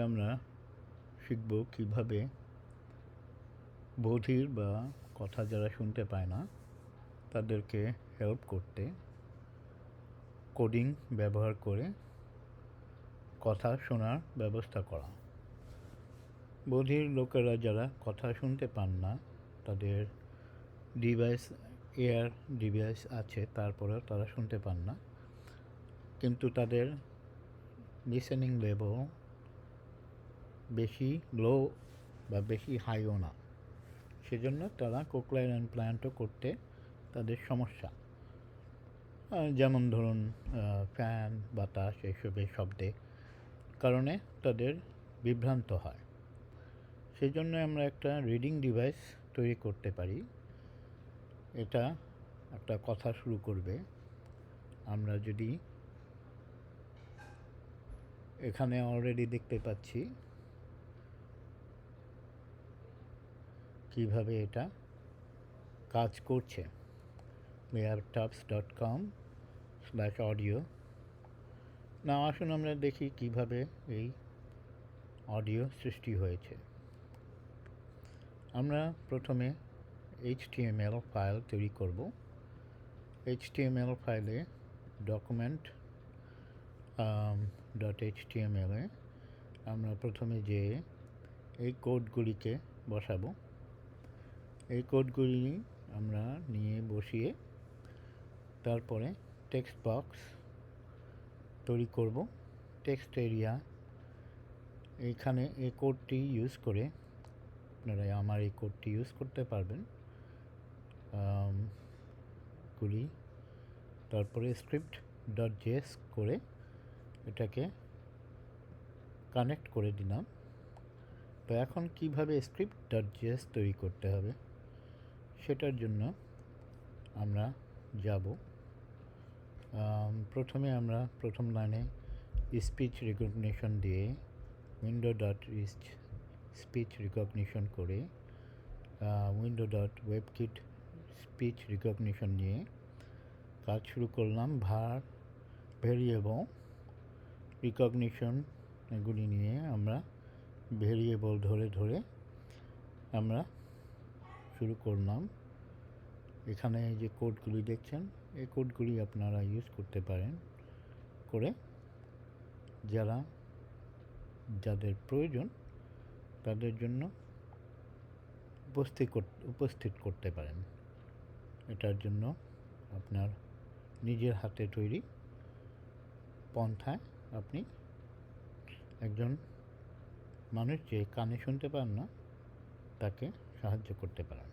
আমরা শিখব কিভাবে বধির বা কথা যারা শুনতে পায় না তাদেরকে হেল্প করতে কোডিং ব্যবহার করে কথা শোনার ব্যবস্থা করা। বধির লোকেরা যারা কথা শুনতে পান না, তাদের এয়ার ডিভাইস আছে, তারপরেও তারা শুনতে পান না, কিন্তু তাদের লিসেনিং লেভেল বেশি লো বা বেশি হাইও না, সেজন্য তারা কোকলিয়ার ইমপ্ল্যান্টও করতে তাদের সমস্যা। যেমন ধরুন ফ্যান, বাতাস এসবের শব্দে কারণে তাদের বিভ্রান্ত হয়। সেই জন্য আমরা একটা রিডিং ডিভাইস তৈরি করতে পারি। এটা একটা কথা শুরু করবে। আমরা যদি এখানে অলরেডি দেখতে পাচ্ছি কিভাবে এটা কাজ করছে। layertubs.com/audio। না, আসুন আমরা দেখি কিভাবে এই অডিও সৃষ্টি হয়েছে। আমরা প্রথমে HTML ফাইল তৈরি করব। HTML ফাইলে document .html এ আমরা প্রথমে যে এই কোডগুলিকে বসাবো। এই কোডগুলি আমরা নিয়ে বসিয়ে তারপরে টেক্সট বক্স তৈরি করব। টেক্সট এরিয়া এইখানে এই কোডটি ইউজ করে আপনারা আমার এই কোডটি ইউজ করতে পারবেন। তারপরে script.js করে এটাকে কানেক্ট করে দিলাম। তো এখন কিভাবে script.js তৈরি করতে হবে সেটার জন্য আমরা যাব। প্রথমে আমরা প্রথম লাইনে স্পিচ রিকগনিশন দিয়ে window.reach স্পিচ রিকগনিশন করে window.webkit স্পিচ রিকগনিশন নিয়ে কাজ শুরু করলাম। ভেরিয়েবল রিকগনিশন এগুলি নিয়ে আমরা ভেরিয়েবল ধরে ধরে আমরা শুরু করলাম। এখানে যে কোডগুলি দেখছেন, এই কোডগুলি আপনারা ইউজ করতে পারেন করে যাদের প্রয়োজন তাদের জন্য উপস্থিত করতে পারেন। এটার জন্য আপনার নিজের হাতে তৈরি পন্থায় আপনি একজন মানুষ যে কানে শুনতে পান না তাকে সাহায্য করতে পারেন।